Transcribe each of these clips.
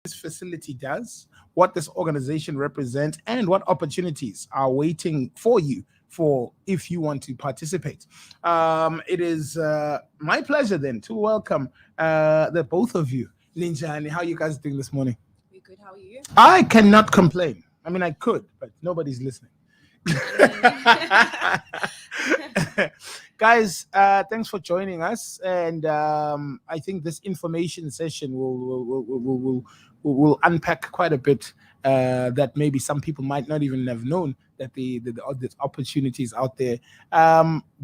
this facility does, what this organization represents, and what opportunities are waiting for you for if you want to participate. It is my pleasure then to welcome the both of you. Ninja, how are you guys doing this morning? We good. How are you? I cannot complain. I mean, I could, but nobody's listening. Guys, thanks for joining us, and I think this information session will unpack quite a bit that maybe some people might not even have known that the opportunities out there.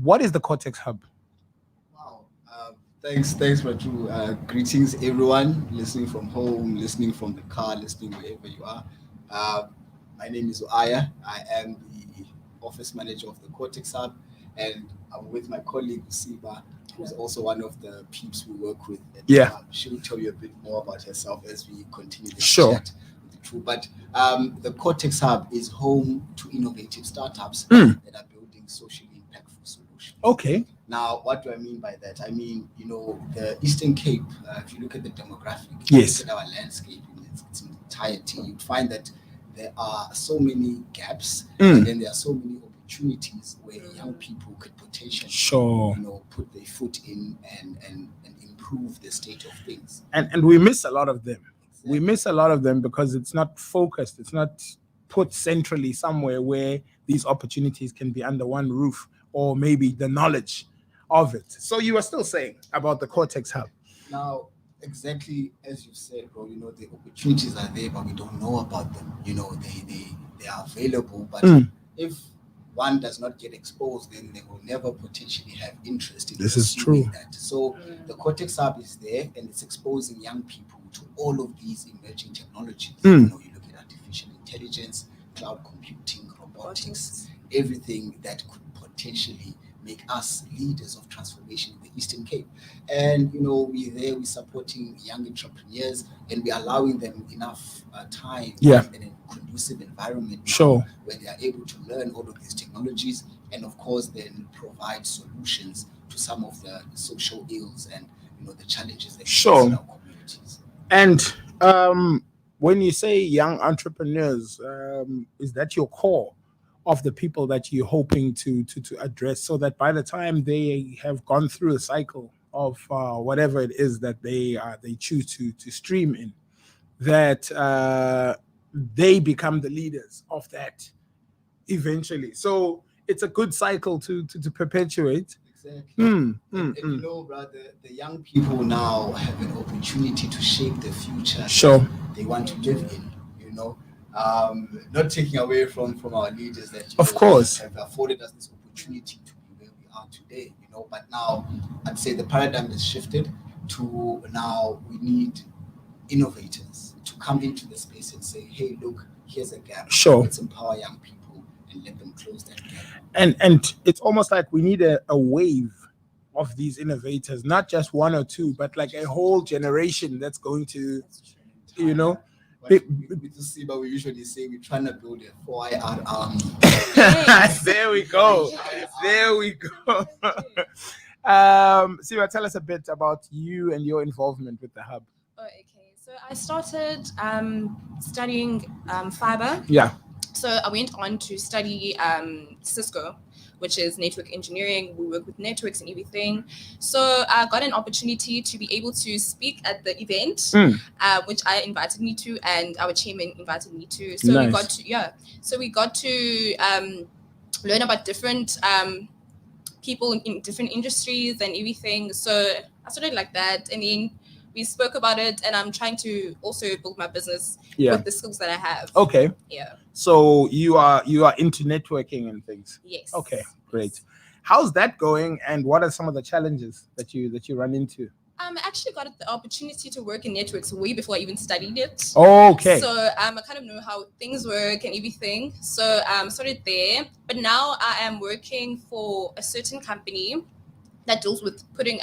What is the Cortex Hub? Wow. Thanks, Raju. Greetings, everyone listening from home, listening from the car, listening wherever you are. My name is Aya. I am the office manager of the Cortex Hub, and I'm with my colleague Siba, who's also one of the peeps we work with. Yeah. She'll tell you a bit more about herself as we continue this Sure. chat with the crew. But the Cortex Hub is home to innovative startups that are building socially impactful solutions. Okay. Now, what do I mean by that? I mean, the Eastern Cape, if you look at the demographic, yes, look at our landscape in its entirety, you'd find that there are so many gaps, and then there are so many opportunities where young people could potentially, put their foot in and improve the state of things. And we miss a lot of them. Exactly. We miss a lot of them because it's not focused. It's not put centrally somewhere where these opportunities can be under one roof, or maybe the knowledge of it. So you are still saying about the Cortex Hub. Now, exactly as you said, bro, the opportunities are there, but we don't know about them. They are available, but if one does not get exposed, then they will never potentially have interest in pursuing that. So the Cortex Hub is there, and it's exposing young people to all of these emerging technologies. You look at artificial intelligence, cloud computing, robotics, everything that could potentially make us leaders of transformation in the Eastern Cape. And, we're supporting young entrepreneurs, and we're allowing them enough time in a conducive environment where they are able to learn all of these technologies, and of course then provide solutions to some of the social ills and, the challenges that face in our communities. And when you say young entrepreneurs, is that your core of the people that you're hoping to address, so that by the time they have gone through a cycle of whatever it is that they choose to stream in, that they become the leaders of that eventually? So it's a good cycle to perpetuate. Exactly. Brother, the young people now have an opportunity to shape the future they want to live in. Not taking away from our leaders that of course have afforded us this opportunity to be where we are today, but now I'd say the paradigm has shifted to now we need innovators to come into the space and say, hey, look, here's a gap. Let's empower young people and let them close that gap. And it's almost like we need a wave of these innovators, not just one or two, but like a whole generation that's going to, We usually say we're trying to build a 4IR army. There we go. Siva, tell us a bit about you and your involvement with the hub. Okay, so I started studying fiber. Yeah. So I went on to study Cisco, which is network engineering. We work with networks and everything. So I got an opportunity to be able to speak at the event, which I invited me to, and our chairman invited me to. So we got to learn about different people in different industries and everything. So I started like that, and then we spoke about it, and I'm trying to also build my business with the skills that I have. Okay. Yeah. So you are into networking and things. Yes. Okay, great. How's that going, and what are some of the challenges that you run into? I actually got the opportunity to work in networks way before I even studied it. Okay. So I kind of know how things work and everything. So started there, but now I am working for a certain company that deals with putting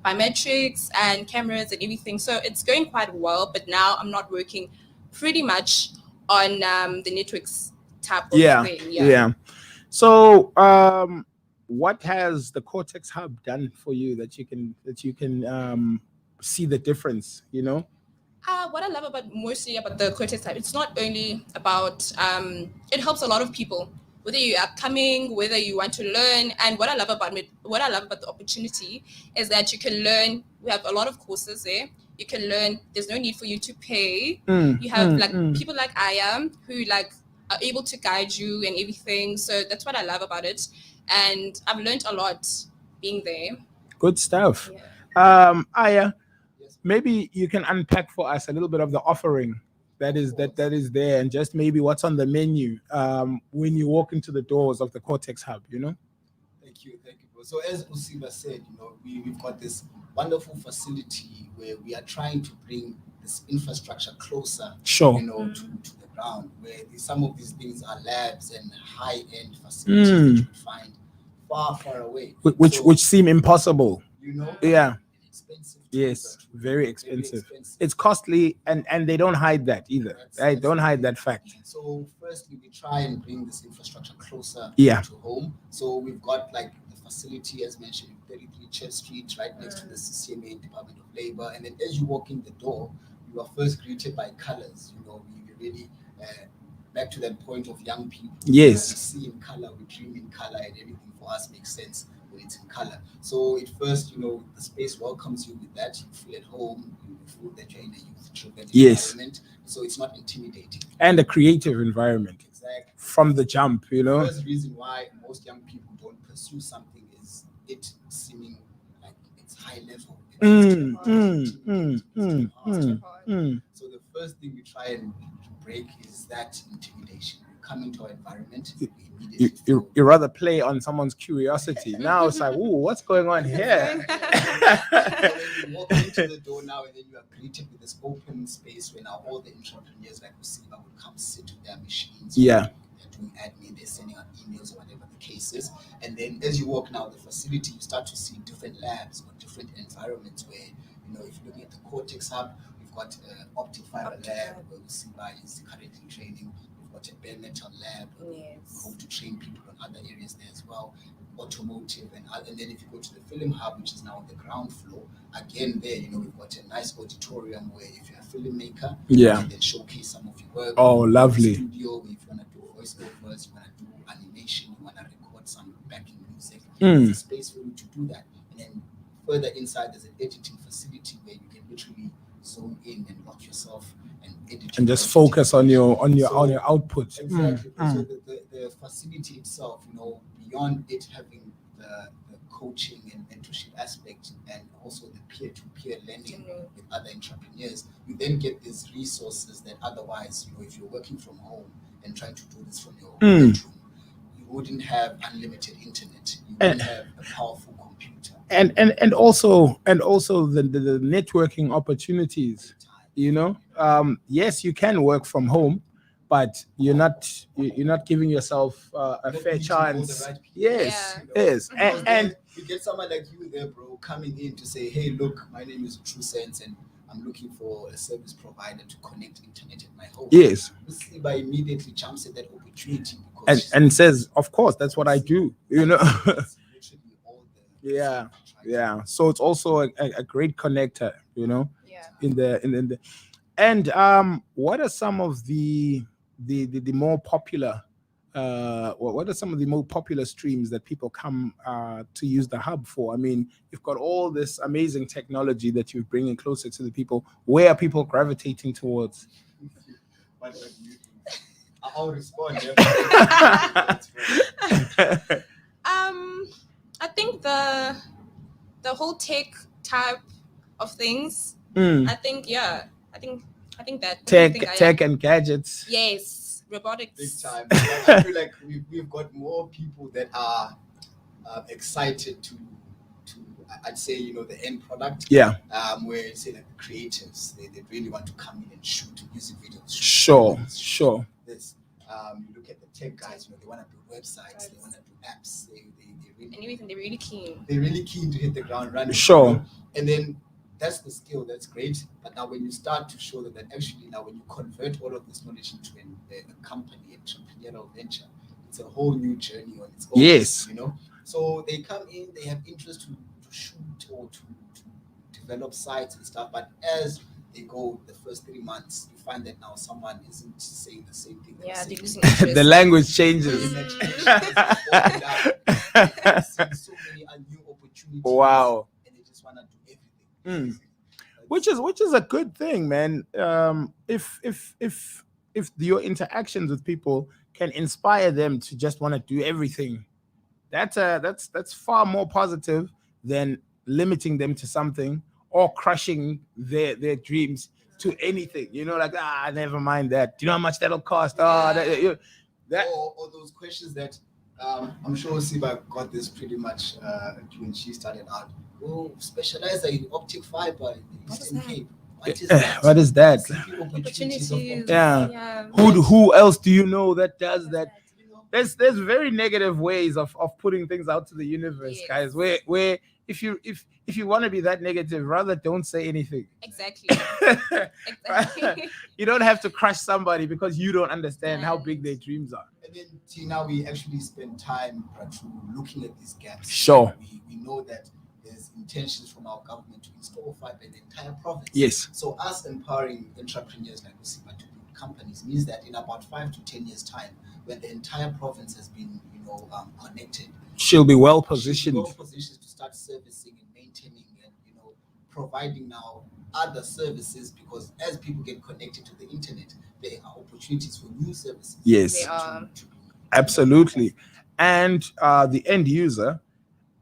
biometrics and cameras and everything. So it's going quite well, but now I'm not working pretty much on the networks type of thing. Yeah. So what has the Cortex Hub done for you that you can see the difference, What I love mostly about the Cortex Hub, it's not only about it helps a lot of people, whether you are coming, whether you want to learn. And what I love about the opportunity is that you can learn. We have a lot of courses there. You can learn. There's no need for you to pay. You have people like I am who like are able to guide you and everything. So that's what I love about it, and I've learned a lot being there. Good stuff. Yeah. Aya, Yes. maybe you can unpack for us a little bit of the offering that is there, and just maybe what's on the menu when you walk into the doors of the Cortex Hub. Thank you, bro. So as Usiba said, we've got this wonderful facility where we are trying to bring this infrastructure closer, Sure. to the ground, where some of these things are labs and high-end facilities that you would find far away. Which seem impossible. Yeah. Expensive. Yes, very expensive. It's costly, and they don't hide that either. They don't hide that fact. So firstly, we try and bring this infrastructure closer Yeah. to home. So we've got like the facility, as mentioned, 33 Church Street, right next to the CCMA Department of Labor. And then as you walk in the door, you are first greeted by colors. We really back to that point of young people. Yes. We see in color, we dream in color, and everything for us makes sense when it's in color. So at first, the space welcomes you with that. You feel at home. You feel that you're in a youth-driven environment. So it's not intimidating. And a creative environment. Exactly. From the jump, The first reason why most young people don't pursue something is it seeming like it's high level. So the first thing we try and break is that intimidation. You come into our environment, you rather play on someone's curiosity. Now it's like, ooh, what's going on here? When you walk into the door now, and then you are greeted with this open space where now all the entrepreneurs like Usiba would come sit with their machines. Yeah. They're doing admin, they're sending out emails or whatever the case is. And then as you walk now the facility, you start to see different labs or different environments where, if you're looking at the Cortex Hub, we've got an optic fiber lab where Usiba is currently training. We've got a bare metal lab where we hope to train people on other areas there as well. Automotive and then if you go to the film hub, which is now on the ground floor, again there, we've got a nice auditorium where if you're a filmmaker, you can then showcase some of your work. Oh, lovely. Studio, if you want to do voiceovers, you want to do animation, you want to record some backing music, there's a space for you to do that. And then further inside, there's an editing facility where you can literally zone in and lock yourself and edit. And just focus on your output. Exactly. So the facility itself, beyond it having the coaching and mentorship aspect and also the peer-to-peer learning with other entrepreneurs, you then get these resources that otherwise, if you're working from home and trying to do this from your bedroom, you wouldn't have unlimited internet. You wouldn't have a powerful computer. And also the networking opportunities. Yes, you can work from home, but you're not giving yourself a fair chance. Yes. And you get someone like you there, bro, coming in to say, hey, look, my name is Trusenz and I'm looking for a service provider to connect internet at my home. Yes. Usiba immediately jumps at that opportunity and says, of course, that's what I do. It's literally all the Yeah. So it's also a great connector, Yeah. in the and what are some of the more popular what are some of the more popular streams that people come to use the hub for? I mean, you've got all this amazing technology that you're bringing closer to the people. Where are people gravitating towards? I'll respond. I think the whole tech type of things. I think that Tech and gadgets. Yes, robotics. Big time. I feel like we've got more people that are excited to I'd say the end product. Yeah. Where say like the creatives, they really want to come in and shoot music videos. Sure. This. You look at the tech guys, they want to do websites, they want to do apps, they really and everything. They're really keen. They're really keen to hit the ground running. Sure. And then that's the skill, that's great. But now when you start to show that actually now when you convert all of this knowledge into a company, entrepreneurial venture, it's a whole new journey on its own. Yes. So they come in, they have interest to shoot or to develop sites and stuff, but as they go the first 3 months, you find that now someone isn't saying the same thing. Yeah, they're they're saying. losing interest. The language changes. The imagination has opened up. They've seen so many new opportunities. Wow. And they just want to do everything. Which is a good thing, man. If your interactions with people can inspire them to just want to do everything, that's far more positive than limiting them to something or crushing their dreams to anything. Like never mind that. Do you know how much that'll cost? That or those questions that I'm sure Siba got this pretty much when she started out. Oh, specializer in optic fiber in the Eastern Cape. What is that? What is that? Seeking opportunities Opportunities. of optic Yeah. fiber. Who else do you know that does that? There's very negative ways of putting things out to the universe, Yes. guys. Where if you want to be that negative, rather don't say anything. Exactly. Exactly. You don't have to crush somebody because you don't understand how big their dreams are. And then Tina, we actually spend time looking at these gaps. Sure. We know that there's intentions from our government to install fiber in the entire province. Yes. So us empowering entrepreneurs like Usiba to build companies means that in about 5 to 10 years' time, when the entire province has been, connected, She'll be well positioned. To start servicing and maintaining and providing now other services, because as people get connected to the internet, there are opportunities for new services. Yes. They are. Absolutely. And the end user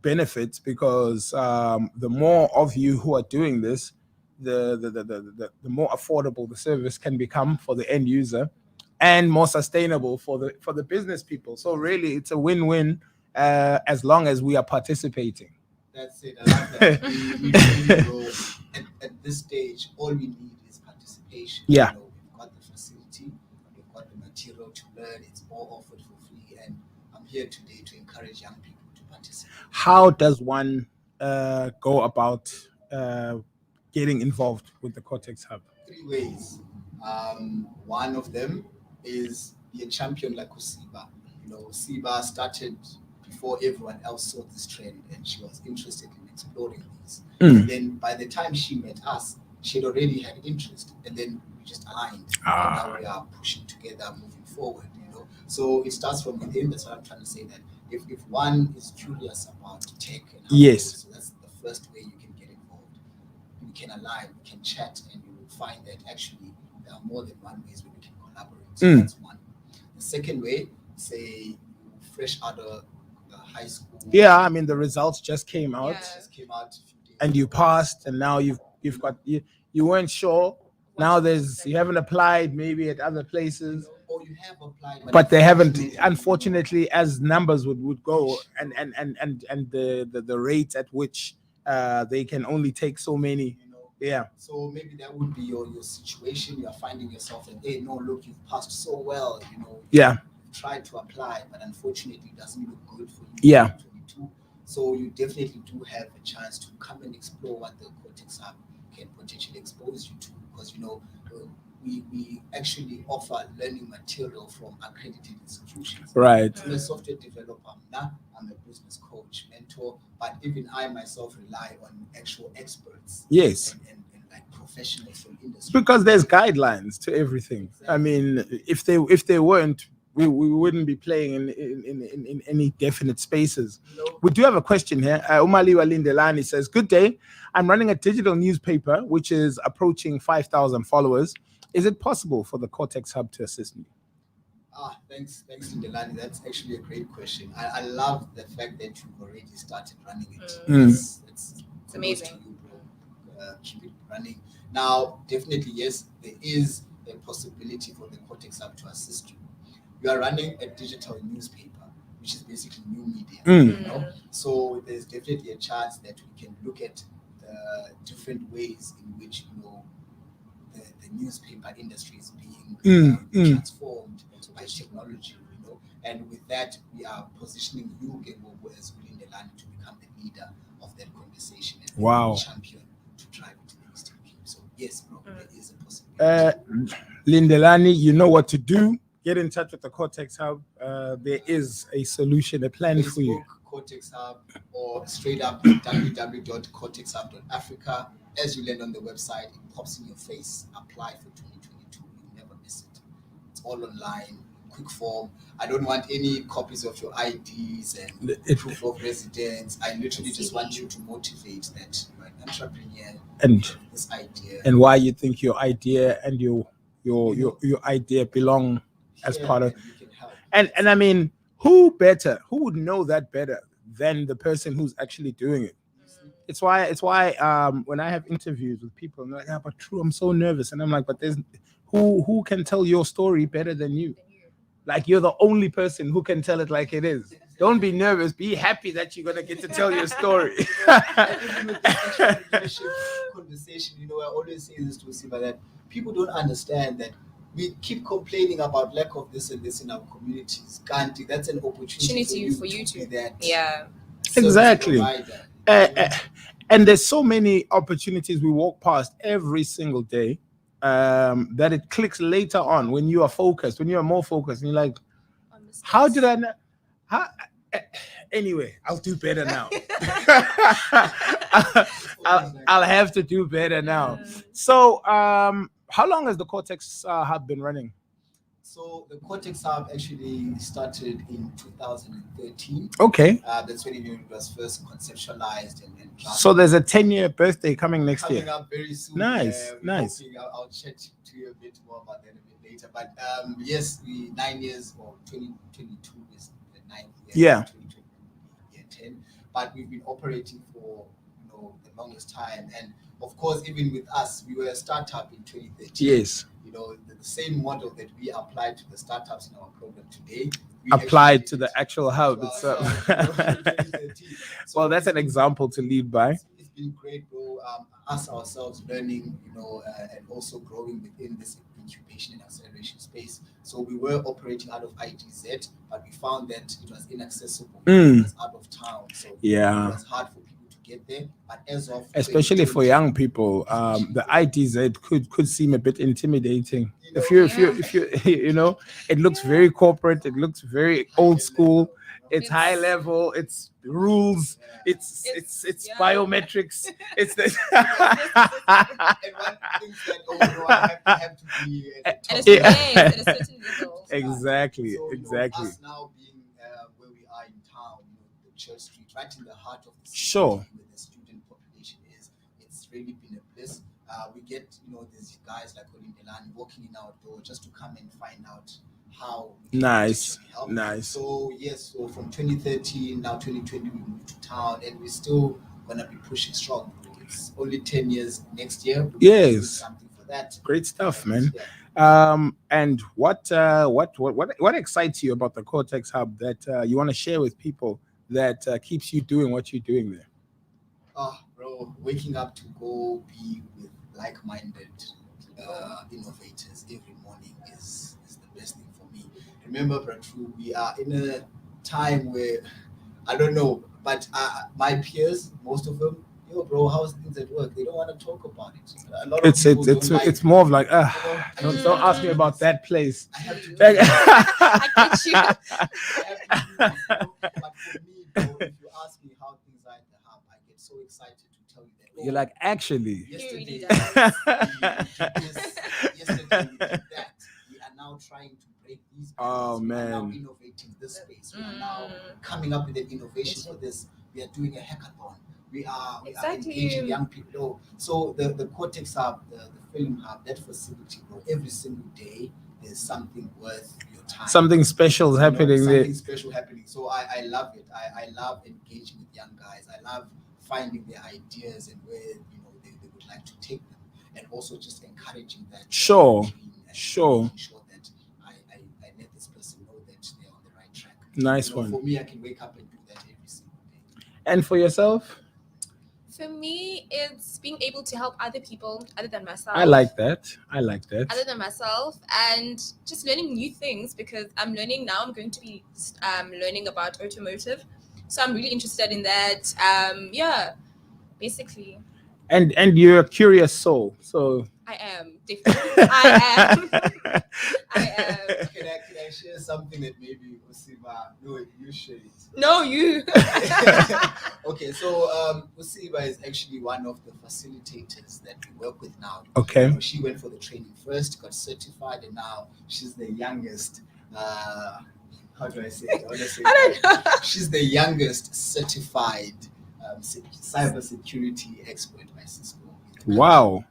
benefits because the more of you who are doing this, the more affordable the service can become for the end user and more sustainable for the business people. So really it's a win-win as long as we are participating. That's it. I love that. we really go at this stage, all we need is participation. Yeah. We've got the facility, we've got the material to learn, it's all offered for free, and I'm here today to encourage young people to participate. How does one go about getting involved with the Cortex Hub? 3 ways. One of them is be a champion like Usiba. Usiba started before everyone else saw this trend, and she was interested in exploring these. And then by the time she met us, she had already had interest, and then we just aligned. And now we are pushing together, moving forward. So it starts from within. That's what I'm trying to say. That if one is curious about tech, and yes, so that's the first way you can get involved. We can align, we can chat, and you will find that actually there are more than one ways where we can collaborate. So that's one. The second way, say fresh out of high school. Yeah, I mean the results just came out. Just came out a few days and you passed, and now you've got you weren't sure. Now you haven't applied maybe at other places. Or you have applied, but they haven't, unfortunately, as numbers would go, and the rate at which they can only take so many. Yeah. So maybe that would be your situation. You are finding yourself that, hey, no, look, you've passed so well. Yeah. Tried to apply, but unfortunately, it doesn't look good for you. Yeah. 2022. So you definitely do have a chance to come and explore what the Cortex Hub can potentially expose you to, because we actually offer learning material from accredited institutions. Right. I'm a software developer. I'm a business coach, mentor, but even I myself rely on actual experts. Yes. And like professionals from industry. Because there's guidelines to everything. Exactly. I mean, if they weren't, we wouldn't be playing in any definite spaces. We do have a question here. Umaliwa Lindelani says, "Good day. I'm running a digital newspaper which is approaching 5,000 followers. Is it possible for the Cortex Hub to assist me?" Thanks, Lindelani. That's actually a great question. I love the fact that you've already started running it. It's amazing. You, bro. Keep it running. Now, definitely, yes, there is a possibility for the Cortex Hub to assist you. You are running a digital newspaper, which is basically new media. So there's definitely a chance that we can look at the different ways in which the newspaper industry is being transformed by technology. And with that, we are positioning you, Gengogo, as Lindelani, to become the leader of that conversation and the champion to drive it to the Eastern Cape. So yes, bro, there is a possibility. Lindelani, you know what to do. Get in touch with the Cortex Hub. There is a solution, a plan for you. Cortex Hub or straight up www.cortexhub.africa. As you land on the website, it pops in your face. Apply for 2022. You'll never miss it. It's all online, quick form. I don't want any copies of your IDs and proof of residence. I literally just want you to motivate that you're an entrepreneur and this idea and why you think your idea and your idea belong as part of. and you can help. And I mean, who would know that better than the person who's actually doing it? It's why when I have interviews with people, I'm like, yeah, but true, I'm so nervous. And I'm like, but there's who can tell your story better than you? Like, you're the only person who can tell it like it is. Don't be nervous. Be happy that you're gonna get to tell your story. Even with this leadership conversation, I always say this to Siba, that people don't understand that we keep complaining about lack of this and this in our communities. Kanti, that's an opportunity for you to be that. Yeah. Exactly. Provider. And there's so many opportunities we walk past every single day that it clicks later on when you are focused, when you are more focused, and you're like, how did I know? Anyway, I'll do better now. I'll have to do better now. So, how long has the Cortex Hub been running? So the Cortex Hub actually started in 2013. Okay. That's when it was first conceptualized and so there's a 10-year birthday coming next coming year. Up very soon. Nice. I'll chat to you a bit more about that a bit later. But yes, the 9 years or 2022 is the 9th year. Yeah. 2020 year 10. But we've been operating for the longest time, and of course, even with us, we were a startup in 2013. Yes. The same model that we applied to the startups in our program today, we applied to the actual hub itself. So well, that's an example to lead by. It's been great, bro. Us ourselves learning, and also growing within this incubation and acceleration space. So we were operating out of ITZ, but we found that it was inaccessible. It was out of town, so it was hard for people to get there. But as of especially for young people, the ITZ could seem a bit intimidating. If you it looks very corporate, it looks very old school. It's high level. It's rules. It's biometrics. It's the and one thinks that I have to be at a certain level. Exactly. So, exactly. Us now being where we are in town, the Church Street, right in the heart of the city, sure. where the student population is, it's really been a bliss. We get these guys like Olin Delani walking in our door just to come and find out how we can help. Nice. So yes, so from 2013 now 2020 we moved to town, and we're still gonna be pushing strong. It's only 10 years next year. Yes. Something for that. Great stuff, man. Yeah. And what excites you about the Cortex Hub that you want to share with people that keeps you doing what you're doing there? Bro, waking up to go be with like-minded innovators every morning is the best thing for me. Remember, Bratru, we are in a time where I don't know, but my peers, most of them, bro, how's things at work? They don't want to talk about it. A lot of it's more of like, don't ask me about that place. I have to. I get you. But for me, bro, if you ask me how things are at the hub, I get so excited to tell you that. You're like, actually. Yesterday, Yesterday we did that. We are now trying to break these barriers. We are now innovating this space. We are now coming up with an innovation for this. We are doing a hackathon. We are engaging young people. So the Cortex Hub, the Film Hub, that facility, bro, every single day there's something worth your time. Something special is happening there. Something special happening. So I love it. I love engaging with young guys. I love finding their ideas and where they would like to take them, and also just encouraging that. Sure. Making sure that I let this person know that they're on the right track. Nice one. For me, I can wake up and do that every single day. And for yourself? For me, it's being able to help other people other than myself. I like that. Other than myself, and just learning new things, because I'm learning now. I'm going to be learning about automotive. So I'm really interested in that. Basically. And you're a curious soul. So I am, definitely. I am. Can I share something that maybe Usiba, no, you share it. No, you. Okay, so Usiba is actually one of the facilitators that we work with now. Okay. You know, she went for the training first, got certified, and now she's the youngest. How do I say it? I don't know. She's the youngest certified cybersecurity expert by Cisco. Wow.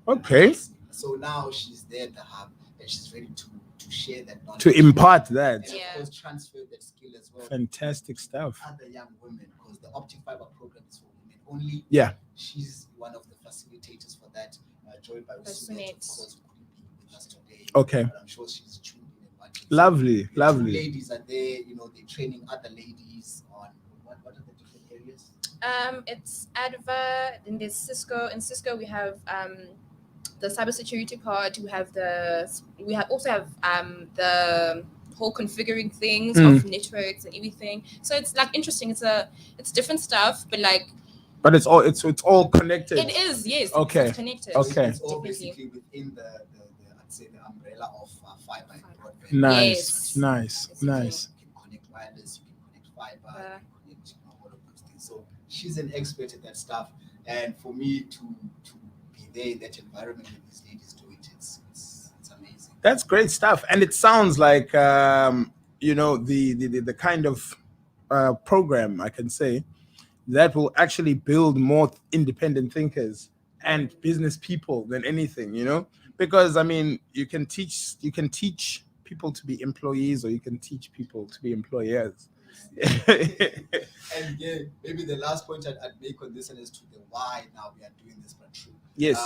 Okay. So now she's there at the hub, and she's ready to share that knowledge. To impart that. And of course, transfer that skill as well. Fantastic stuff. Other young women, because the optic fiber program is for women only. Yeah. She's one of the facilitators for that, joined by Usunet, of course, who couldn't be with us today. Okay. But I'm sure she's tuned in and watching. Lovely, So the lovely. two ladies are there, you know, they're training other ladies on what are the different areas? It's Adva, then there's Cisco. In Cisco, we have the cybersecurity part. We also have the whole configuring things of networks and everything. So it's like interesting. It's different stuff, but like. But it's all connected. It is, yes. Okay. It's connected. Okay. It's all Definitely. basically within the I'd say the umbrella of fiber and broadband. Nice, Yes. nice, Yes, nice. You can connect wireless, you can connect fiber, you can connect all of those things. So she's an expert at that stuff, and for me to be there in that environment with these ladies do it, it's amazing. That's great stuff, and it sounds like you know the kind of program I can say that will actually build more independent thinkers and business people than anything, you know, because I mean you can teach people to be employees, or you can teach people to be employers. And yeah, maybe the last point I'd make on this one is to the why now we are doing this, but true. Yes.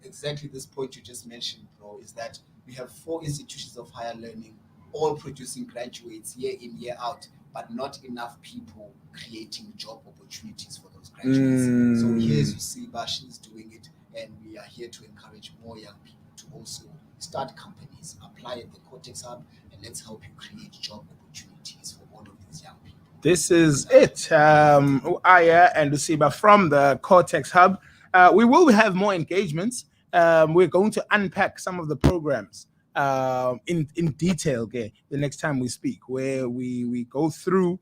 Exactly this point you just mentioned, bro, is that we have 4 institutions of higher learning, all producing graduates year in, year out, but not enough people creating job opportunities for those graduates. So here's Usiba, she's doing it, and we are here to encourage more young people to also start companies, apply at the Cortex Hub, and let's help you create job opportunities for all of these young people. This is it. Aya and Usiba from the Cortex Hub. We will have more engagements. We're going to unpack some of the programs in detail the next time we speak, where we go through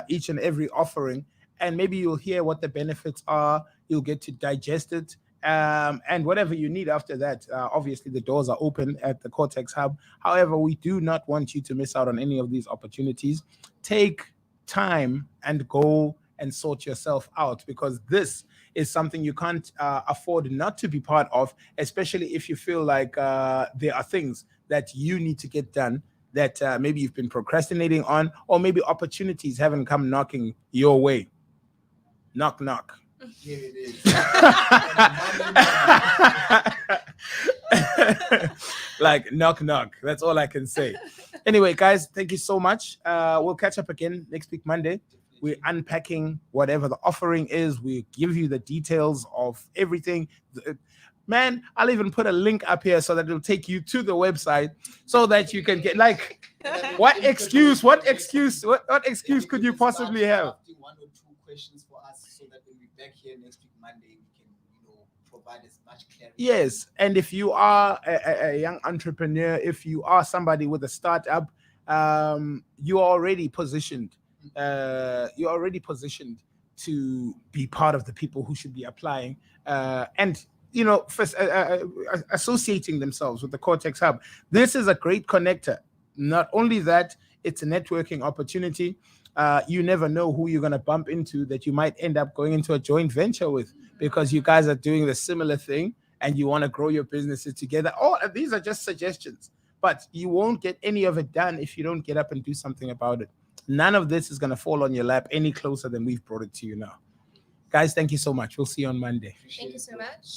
each and every offering, and maybe you'll hear what the benefits are. You'll get to digest it, and whatever you need after that. Obviously, the doors are open at the Cortex Hub. However, we do not want you to miss out on any of these opportunities. Take time and go and sort yourself out, because this is something you can't afford not to be part of, especially if you feel like there are things that you need to get done that maybe you've been procrastinating on, or maybe opportunities haven't come knocking your way. Knock, knock. Here it is. Like knock, knock. That's all I can say. Anyway, guys, thank you so much. We'll catch up again next week, Monday. We're unpacking whatever the offering is. We give you the details of everything. Man, I'll even put a link up here so that it'll take you to the website so that you can get like what excuse could you possibly have? One or two questions for us so that when we're back here next week, Monday, we can, provide as much clarity. Yes, and if you are a young entrepreneur, if you are somebody with a startup, you're already positioned. You're already positioned to be part of the people who should be applying, and associating themselves with the Cortex Hub. This is a great connector. Not only that, it's a networking opportunity. You never know who you're going to bump into that you might end up going into a joint venture with, because you guys are doing the similar thing and you want to grow your businesses together. All these are just suggestions, but you won't get any of it done if you don't get up and do something about it. None of this is going to fall on your lap any closer than we've brought it to you now. Guys, thank you so much. We'll see you on Monday. Thank you so much.